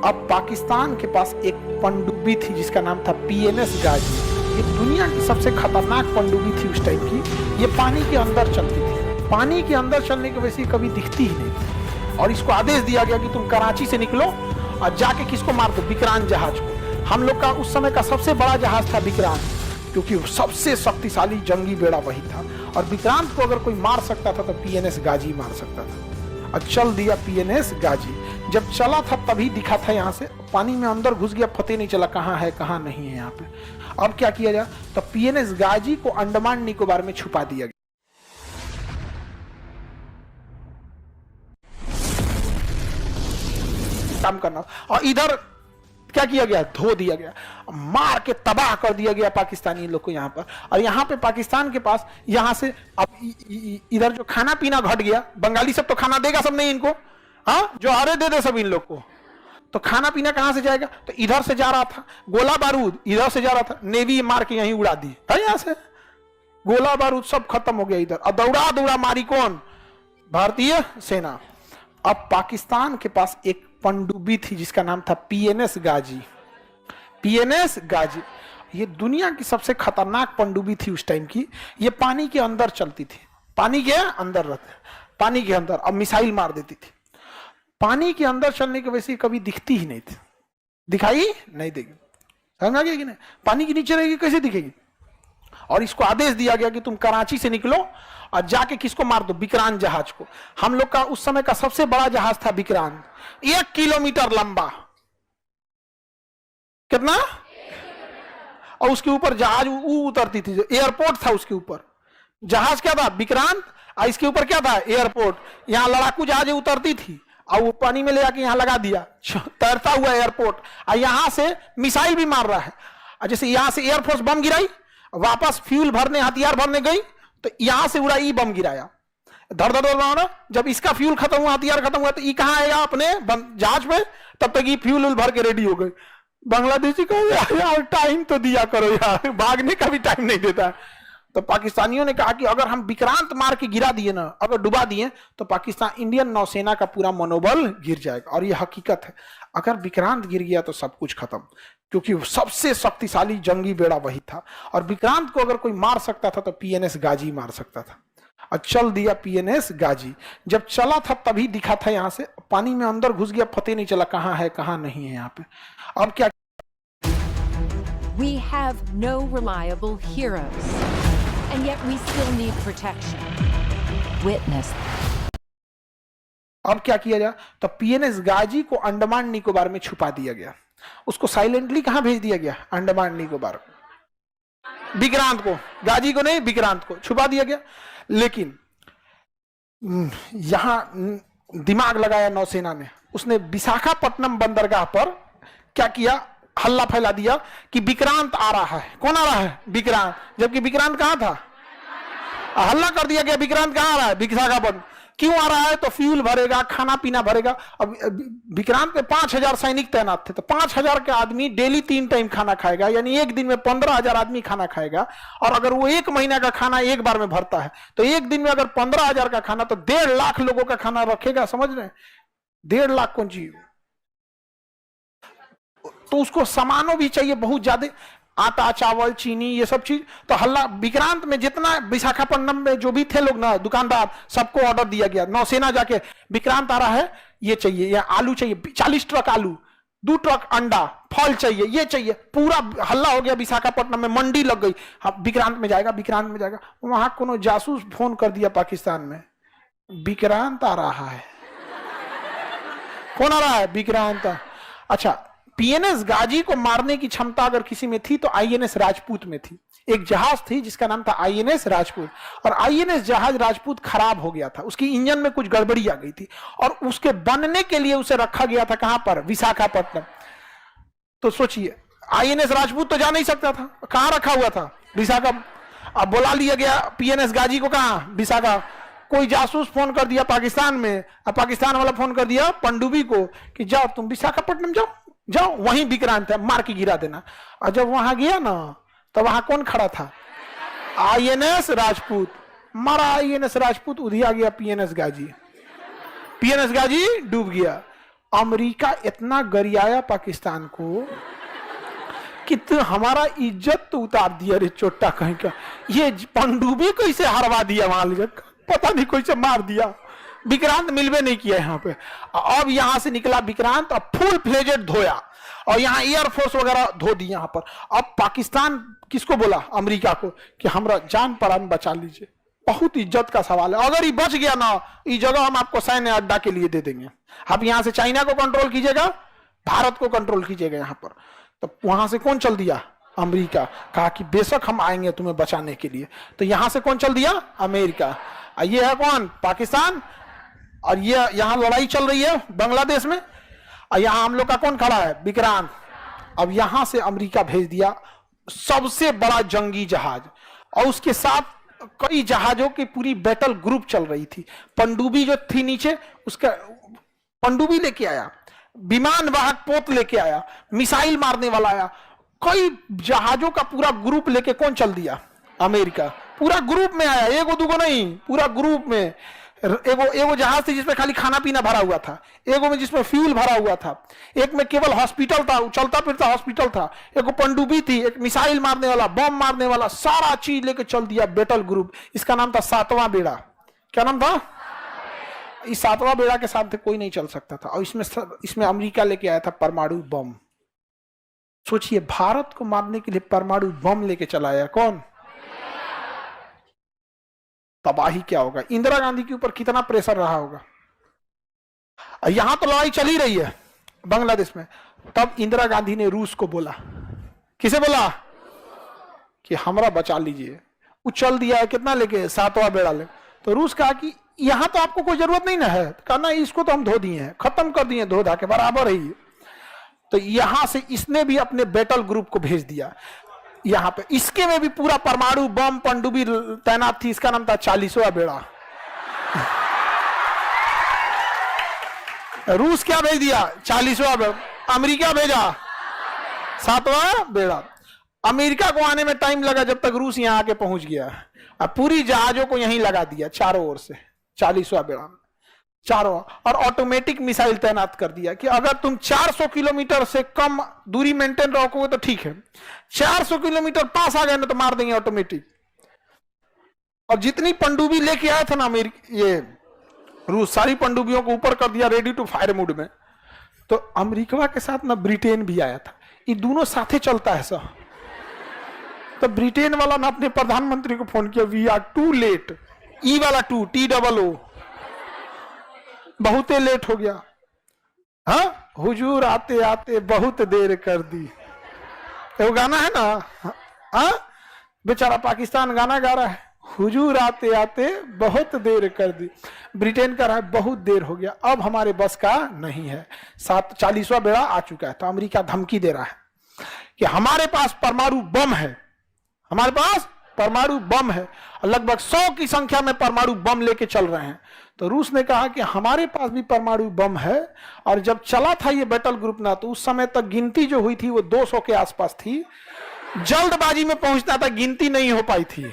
अब पाकिस्तान के पास एक पनडुब्बी थी जिसका नाम था पीएनएस गाजी। ये दुनिया की सबसे खतरनाक पनडुब्बी थी उस टाइम की। ये पानी के अंदर चलती थी, पानी के अंदर चलने की वजह से कभी दिखती ही नहीं थी। और इसको आदेश दिया गया कि तुम कराची से निकलो और जाके किसको मार दो, विक्रांत जहाज को। हम लोग का उस समय का सबसे बड़ा जहाज था विक्रांत, क्योंकि सबसे शक्तिशाली जंगी बेड़ा वही था। और विक्रांत को अगर कोई मार सकता था तो पीएनएस गाजी मार सकता था। और चल दिया पीएनएस गाजी। जब चला था तभी दिखा था, यहाँ से पानी में अंदर घुस गया, पता नहीं चला कहाँ है कहाँ नहीं है यहाँ पे। अब क्या किया जाए, तो पीएनएस गाजी को अंडमान निकोबार में छुपा दिया गया। काम करना, और इधर क्या किया गया, धो दिया गया, मार के तबाह कर दिया गया पाकिस्तानी लोग को यहाँ पर। और यहाँ पे पाकिस्तान के पास यहाँ से अब इधर जो खाना पीना घट गया, बंगाली सब तो खाना देगा सब नहीं इनको, हाँ जो अरे दे दे सब इन लोग को, तो खाना पीना कहां से जाएगा। तो इधर से जा रहा था गोला बारूद, इधर से जा रहा था, नेवी मार के यहीं उड़ा दी है, यहां से गोला बारूद सब खत्म हो गया इधर। और दौड़ा दौड़ा मारी कौन, भारतीय सेना। अब पाकिस्तान के पास एक पनडुब्बी थी जिसका नाम था पीएनएस गाजी। पीएनएस गाजी ये दुनिया की सबसे खतरनाक पनडुब्बी थी उस टाइम की। ये पानी के अंदर चलती थी, पानी के अंदर रहते, पानी के अंदर। अब मिसाइल मार देती थी। पानी के अंदर चलने की वजह से कभी दिखती ही नहीं थी, दिखाई नहीं देगी, समझ आ गया कि नहीं। पानी के नीचे रहेगी कैसे दिखेगी। और इसको आदेश दिया गया कि तुम कराची से निकलो और जाके किसको मार दो, विक्रांत जहाज को। हम लोग का उस समय का सबसे बड़ा जहाज था विक्रांत, 1 किलोमीटर लंबा, कितना, और उसके ऊपर जहाज उतरती थी, जो एयरपोर्ट था उसके ऊपर। जहाज क्या था, विक्रांत, और इसके ऊपर क्या था, एयरपोर्ट। यहां लड़ाकू जहाज उतरती थी और वो पानी में ले जाके यहां लगा दिया, तैरता हुआ एयरपोर्ट। और यहां से मिसाइल भी मार रहा है। और जैसे यहां से एयरफोर्स बम गिराई, वापस फ्यूल भरने हथियार भरने गई, तो यहां से उड़ा ई बम गिराया, धड़ धड़ धड़। जब इसका फ्यूल खत्म हुआ, हथियार खत्म हुआ, तो ई कहां आएगा, अपने जहाज में। तब तक ये फ्यूल भर के रेडी हो गई। बांग्लादेशी को यार टाइम तो दिया करो यार, भागने का भी टाइम नहीं देता है। तो पाकिस्तानियों ने कहा कि अगर हम विक्रांत मार के गिरा दिए ना, अगर डुबा दिए, तो पाकिस्तान इंडियन नौसेना का पूरा मनोबल गिर जाएगा। और ये हकीकत है, अगर विक्रांत गिर गया तो सब कुछ खत्म, क्योंकि सबसे शक्तिशाली जंगी बेड़ा वही था। और विक्रांत को अगर कोई मार सकता था तो पीएनएस गाजी मार सकता था। और चल दिया पीएनएस गाजी। जब चला था तभी दिखा था, यहाँ से पानी में अंदर घुस गया, पता नहीं चला कहाँ है कहाँ नहीं है यहाँ पे। अब क्या, We have no reliable heroes, and yet we still need protection. Witness. अब क्या किया जाए, तो पीएनएस गाजी को अंडमान निकोबार में छुपा दिया गया। उसको साइलेंटली कहां भेज दिया गया, अंडमान निकोबार। विक्रांत को, गाजी को नहीं, विक्रांत को छुपा दिया गया। लेकिन यहां दिमाग लगाया नौसेना ने, उसने विशाखापट्टनम बंदरगाह पर क्या किया, हल्ला फैला दिया कि विक्रांत आ रहा है। कौन आ रहा है, विक्रांत, जबकि विक्रांत कहां था। हल्ला कर दिया गया विक्रांत कहां आ रहा है, विशाखापट्टनम। क्यों आ रहा है, तो फ्यूल भरेगा, खाना पीना भरेगा। अब विक्रांत में 5000 सैनिक तैनात थे, तो 5000 के आदमी डेली 3 टाइम खाना खाएगा, यानी एक दिन में 15000 आदमी खाना खाएगा। और अगर वो 1 महीना का खाना एक बार में भरता है, तो एक दिन में अगर 15000 का खाना, तो 1.5 लाख लोगों का खाना रखेगा, समझ रहे हैं। 1.5 लाख कौन चीज, तो उसको सामानों भी चाहिए बहुत ज्यादा, आटा चावल चीनी ये सब चीज। तो हल्ला विक्रांत में जितना विशाखापट्टनम में जो भी थे लोग ना, दुकानदार, सबको ऑर्डर दिया गया। नौसेना जाके विक्रांत आ रहा है, ये चाहिए, या आलू चाहिए 40 ट्रक आलू, 2 ट्रक अंडा, फल चाहिए, ये चाहिए। पूरा हल्ला हो गया विशाखापट्टनम में, मंडी लग गई। हाँ विक्रांत में जाएगा, विक्रांत में जाएगा। वहां कोनो जासूस फोन कर दिया पाकिस्तान में, विक्रांत आ रहा है। कौन आ रहा है, विक्रांत। अच्छा, पीएनएस गाजी को मारने की क्षमता अगर किसी में थी तो आईएनएस राजपूत में थी। एक जहाज थी जिसका नाम था आईएनएस राजपूत, और आईएनएस जहाज राजपूत खराब हो गया था, उसकी इंजन में कुछ गड़बड़ी आ गई थी, और उसके बनने के लिए उसे रखा गया था कहां पर, विशाखापट्टनम। तो सोचिए, आईएनएस राजपूत तो जा नहीं सकता था, कहां रखा हुआ था, विशाखा। अब बुला लिया गया पीएनएस गाजी को, कहां, विशाखा। कोई जासूस फोन कर दिया पाकिस्तान में, अब पाकिस्तान वाला फोन कर दिया पनडुब्बी को कि जाओ तुम विशाखापट्टनम जाओ, जाओ वहीं विक्रांत है, मार के गिरा देना। और जब वहां गया ना, तो वहां कौन खड़ा था, आईएनएस राजपूत। मारा आईएनएस राजपूत, उधिया गया पीएनएस गाजी, पीएनएस गाजी डूब गया। अमेरिका इतना गरियाया पाकिस्तान को कि तो हमारा इज्जत तो उतार दिया रे चोटा कहीं का। ये पनडुब्बी कैसे हरवा दिया वहां, पता नहीं कैसे मार दिया। विक्रांत मिलवे नहीं किया यहाँ पे। अब यहां से निकला विक्रांत, अब फुल फ्लेजेड धोया और यहाँ एयरफोर्स वगैरह धो दी यहाँ पर। अब पाकिस्तान किसको बोला? अमेरिका को कि हमरा जान प्राण बचा लीजिए। बहुत इज्जत का सवाल है, अगर ये बच गया ना, ये जगह हम आपको सैन्य अड्डा के लिए दे देंगे। आप यहां से चाइना को कंट्रोल कीजिएगा, भारत को कंट्रोल कीजिएगा यहाँ पर। तो वहां से कौन चल दिया? अमेरिका। कहा कि बेशक हम आएंगे तुम्हें बचाने के लिए। तो यहां से कौन चल दिया? अमेरिका। ये है कौन? पाकिस्तान। और ये यहां लड़ाई चल रही है बांग्लादेश में, और यहां हम लोग का कौन खड़ा है? विक्रांत। अब यहां से अमेरिका भेज दिया सबसे बड़ा जंगी जहाज, और उसके साथ कई जहाजों की पूरी बैटल ग्रुप चल रही थी। पनडुब्बी जो थी नीचे, उसका पनडुब्बी लेके आया, विमान वाहक पोत लेके आया, मिसाइल मारने वाला आया, कई जहाजों का पूरा ग्रुप लेके कौन चल दिया? अमेरिका। पूरा ग्रुप में आया, एगो दूगो नहीं, पूरा ग्रुप में। एगो जहाज थी जिसमें खाली खाना पीना भरा हुआ था, एगो में जिसमें फ्यूल भरा हुआ था, एक में केवल हॉस्पिटल था, चलता फिरता हॉस्पिटल था, एगो पनडुब्बी थी, एक मिसाइल मारने वाला, बम मारने वाला, सारा चीज लेके चल दिया बैटल ग्रुप। इसका नाम था सातवां बेड़ा। क्या नाम था? इस सातवां बेड़ा के साथ कोई नहीं चल सकता था। और इसमें अमेरिका लेके आया था परमाणु बम। सोचिए, भारत को मारने के लिए परमाणु बम लेके चला आया कौन? तबाही क्या होगा। इंदिरा गांधी के ऊपर कितना प्रेशर रहा होगा। यहां तो लड़ाई चली रही है बांग्लादेश में, तब इंदिरा गांधी ने रूस को बोला। किसे बोला? कि हमरा बचा लीजिए। उछल दिया है कितना लेके? सातवां बेड़ा ले। तो रूस कहा कि यहां तो आपको कोई जरूरत नहीं ना है। कहा ना, इसको तो हम धो दिए हैं, खत्म कर दिए, धो धा के बराबर है। तो यहां से इसने भी अपने बैटल ग्रुप को भेज दिया यहां पे। इसके में भी पूरा परमाणु बम पनडुब्बी तैनात थी। इसका नाम था 40वां बेड़ा। रूस क्या भेज दिया? 40वां बेड़ा। अमेरिका भेजा 7वां बेड़ा। अमेरिका को आने में टाइम लगा, जब तक रूस यहां आके पहुंच गया। अब पूरी जहाजों को यहीं लगा दिया चारों ओर से, 40वां बेड़ा में चारों, और ऑटोमेटिक मिसाइल तैनात कर दिया कि अगर तुम 400 किलोमीटर से कम दूरी मेंटेन रखोगे तो ठीक है, 400 किलोमीटर पास आ गए ना तो मार देंगे ऑटोमेटिक। और जितनी पनडुब्बी लेके आया था ना ये रूस, सारी पनडुब्बियों को ऊपर कर दिया रेडी टू फायर मोड में। तो अमेरिका के साथ ना ब्रिटेन भी आया था। ये दोनों साथे चलता है सर। तो ब्रिटेन वाला ना अपने प्रधानमंत्री को फोन किया, वी आर टू लेट। ई वाला टू, TOO, बहुत लेट हो गया। हाँ, हुजूर आते आते बहुत देर कर दी। वो गाना है ना, हाँ, बेचारा पाकिस्तान गाना गा रहा है, हुजूर आते आते बहुत देर कर दी। ब्रिटेन का रहा है बहुत देर हो गया, अब हमारे बस का नहीं है। 40वां बेड़ा आ चुका है। तो अमेरिका धमकी दे रहा है कि हमारे पास परमाणु बम है, हमारे पास परमाणु बम है, लगभग 100 की संख्या में परमाणु बम लेके चल रहे हैं। तो रूस ने कहा कि हमारे पास भी परमाणु बम है। और जब चला था ये बैटल ग्रुप ना, तो उस समय तक गिनती जो हुई थी वो 200 के आसपास थी। जल्दबाजी में पहुंचना था, गिनती नहीं हो पाई थी।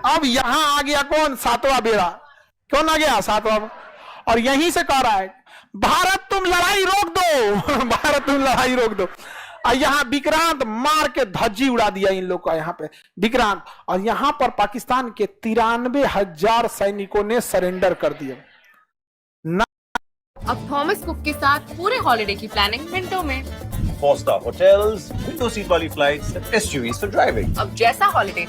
अब यहां आ गया कौन? 7वां बेड़ा। कौन आ गया? 7वां। और यहीं से कह रहा है, भारत तुम लड़ाई रोक दो, भारत तुम लड़ाई रोक दो। और यहां विक्रांत मार के धज्जी उड़ा दिया इन लोग का यहाँ पे विक्रांत। और यहां पर पाकिस्तान के 93,000 सैनिकों ने सरेंडर कर दिया। अब थॉमस कुक के साथ पूरे हॉलिडे की प्लानिंग मिनटों में। 4-star hotels, window seat वाली flights, SUVs for driving. अब जैसा हॉलिडे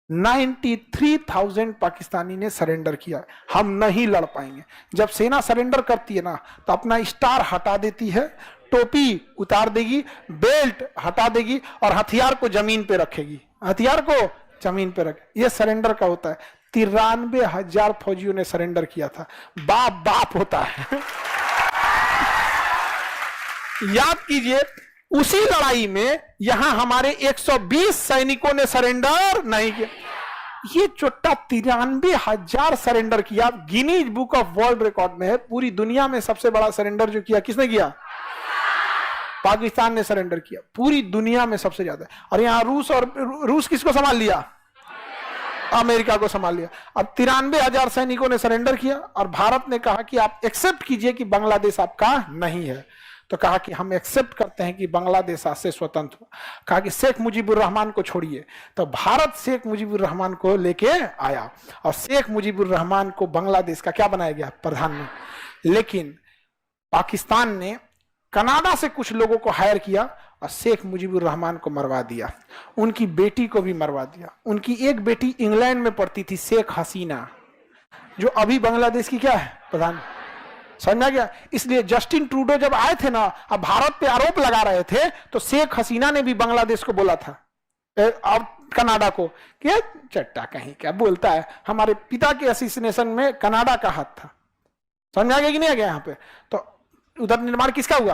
93,000 पाकिस्तानी ने सरेंडर किया। हम नहीं लड़ पाएंगे। जब सेना सरेंडर करती है ना, तो अपना स्टार हटा देती है, टोपी उतार देगी, बेल्ट हटा देगी, और हथियार को जमीन पे रखेगी। हथियार को जमीन पे रखे, ये सरेंडर का होता है। 93,000 फौजियों ने सरेंडर किया था। बाप बाप होता है। याद कीजिए, उसी लड़ाई में यहां हमारे 120 सैनिकों ने सरेंडर नहीं किया। ये चोट्टा 93,000 सरेंडर किया। Guinness book of world record में है। पूरी दुनिया में सबसे बड़ा सरेंडर जो किया, किसने किया? पाकिस्तान ने सरेंडर किया, पूरी दुनिया में सबसे ज्यादा। और यहां रूस किसको संभाल लिया? अमेरिका को संभाल लिया। अब 93,000 सैनिकों ने सरेंडर किया और भारत ने कहा कि आप एक्सेप्ट कीजिए कि बांग्लादेश आपका नहीं है। तो कहा कि हम एक्सेप्ट करते हैं कि बांग्लादेश आज से स्वतंत्र हो। कहा कि शेख मुजीबुर रहमान को छोड़िए। तो भारत शेख मुजीबुर रहमान को लेके आया और शेख मुजीबुर रहमान को बांग्लादेश का क्या बनाया गया, प्रधानमंत्री। लेकिन पाकिस्तान ने कनाडा से कुछ लोगों को हायर किया और शेख मुजीबुर रहमान को मरवा दिया, उनकी बेटी को भी मरवा दिया। उनकी एक बेटी इंग्लैंड में पढ़ती थी, शेख हसीना, जो अभी बांग्लादेश की क्या है, प्रधान। समझा गया। इसलिए जस्टिन ट्रूडो जब आए थे ना, अब भारत पे आरोप लगा रहे थे, तो शेख हसीना ने भी बांग्लादेश को बोला था, अब कनाडा को, कि चट्टा कहीं क्या बोलता है, हमारे पिता के असिस्नेशन में कनाडा का हाथ था। समझा गया कि नहीं आ गया यहाँ पे। तो उधर निर्माण किसका हुआ,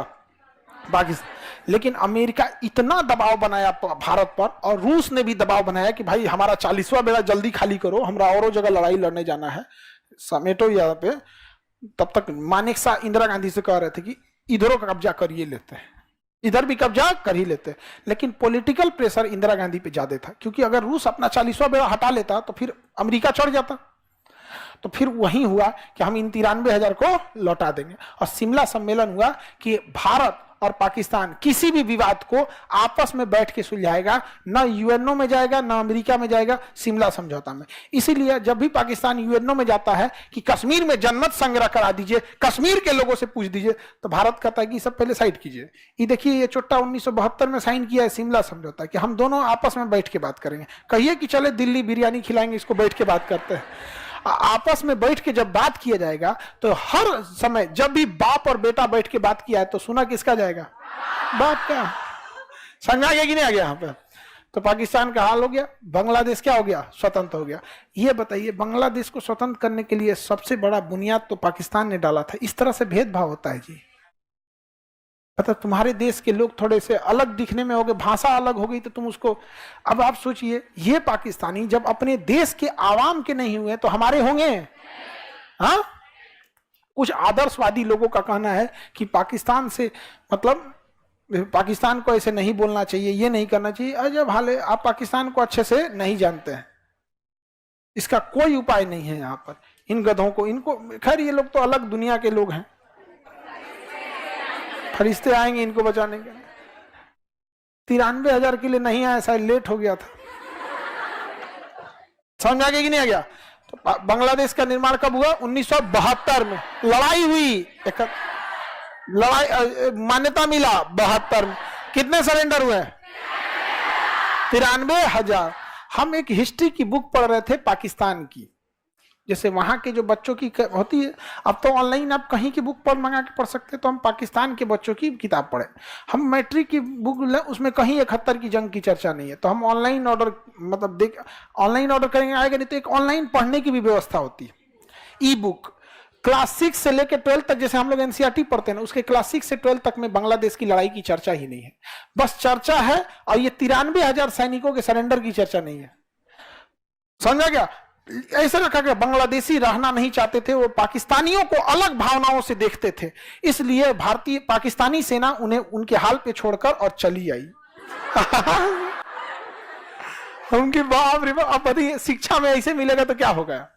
पाकिस्तान। लेकिन अमेरिका इतना दबाव बनाया भारत पर, और रूस ने भी दबाव बनाया कि भाई हमारा 40वां बेड़ा जल्दी खाली करो, हमरा औरों जगह लड़ाई लड़ने जाना है, समेटो यहाँ पे। तब तक मानेकशॉ इंदिरा गांधी से कह रहे थे कि इधरों का कब्जा करिए लेते हैं, इधर भी कब्जा कर ही लेते हैं। लेकिन पॉलिटिकल प्रेशर इंदिरा गांधी पे ज्यादा था, क्योंकि अगर रूस अपना 40वां बेड़ा हटा लेता तो फिर अमेरिका चढ़ जाता। तो फिर वही हुआ कि हम इन 93,000 को लौटा देंगे। और शिमला सम्मेलन हुआ कि भारत और पाकिस्तान किसी भी विवाद को आपस में बैठ के सुलझाएगा, ना यूएनओ में जाएगा ना अमेरिका में जाएगा, शिमला समझौता में। इसीलिए जब भी पाकिस्तान यूएनओ में जाता है कि कश्मीर में जन्नत संग्रह करा दीजिए, कश्मीर के लोगों से पूछ दीजिए, तो भारत कहता है कि सब पहले साइड कीजिए। ये देखिए, ये चुट्टा 1972 में साइन किया है शिमला समझौता, कि हम दोनों आपस में बैठ के बात करेंगे। कहिए कि चले दिल्ली बिरयानी खिलाएंगे, इसको बैठ के बात करते हैं। आपस में बैठ के जब बात किया जाएगा, तो हर समय जब भी बाप और बेटा बैठ के बात किया है, तो सुना किसका जाएगा, बाप का। समझा गया कि नहीं आ गया यहाँ पे। तो पाकिस्तान का हाल हो गया, बांग्लादेश क्या हो गया, स्वतंत्र हो गया। ये बताइए, बांग्लादेश को स्वतंत्र करने के लिए सबसे बड़ा बुनियाद तो पाकिस्तान ने डाला था। इस तरह से भेदभाव होता है जी। मतलब तुम्हारे देश के लोग थोड़े से अलग दिखने में हो गए, भाषा अलग हो गई, तो तुम उसको। अब आप सोचिए, ये पाकिस्तानी जब अपने देश के आवाम के नहीं हुए तो हमारे होंगे? हाँ, कुछ आदर्शवादी लोगों का कहना है कि पाकिस्तान से मतलब पाकिस्तान को ऐसे नहीं बोलना चाहिए, ये नहीं करना चाहिए। अजब हाल है, आप पाकिस्तान को अच्छे से नहीं जानते हैं। इसका कोई उपाय नहीं है यहाँ पर। इन गधों को, इनको, खैर ये लोग तो अलग दुनिया के लोग हैं, फरिश्ते आएंगे इनको बचाने के लिए। 93,000 के लिए नहीं आया, शायद लेट हो गया था। समझ आ गया कि नहीं आ गया। तो बांग्लादेश का निर्माण कब हुआ, 1972 में। लड़ाई हुई, लड़ाई मान्यता मिला 72 में। कितने सरेंडर हुए, 93,000। हम एक हिस्ट्री की बुक पढ़ रहे थे पाकिस्तान की, जैसे वहां के जो बच्चों की होती है, अब तो ऑनलाइन आप कहीं की बुक पर मंगा के पढ़ सकते हैं। तो हम पाकिस्तान के बच्चों की किताब पढ़े, हम मैट्रिक की बुक, उसमें कहीं 71 की जंग की चर्चा नहीं है। तो हम ऑनलाइन ऑर्डर, मतलब देख ऑनलाइन ऑर्डर करेंगे, आएगा नहीं। तो एक ऑनलाइन पढ़ने की भी व्यवस्था होती है, ई बुक। क्लास 6 से लेकर 12 तक, जैसे हम लोग एनसीईआरटी पढ़ते हैं, उसके क्लास 6 से 12 तक में बांग्लादेश की लड़ाई की चर्चा ही नहीं है। बस चर्चा है, और ये 93,000 सैनिकों के सरेंडर की चर्चा नहीं है। समझा गया। ऐसे रखा गया, बांग्लादेशी रहना नहीं चाहते थे, वो पाकिस्तानियों को अलग भावनाओं से देखते थे, इसलिए भारतीय पाकिस्तानी सेना उन्हें उनके हाल पे छोड़कर और चली आई। उनकी बाप रे बाप। अब बताइए, शिक्षा में ऐसे मिलेगा तो क्या होगा।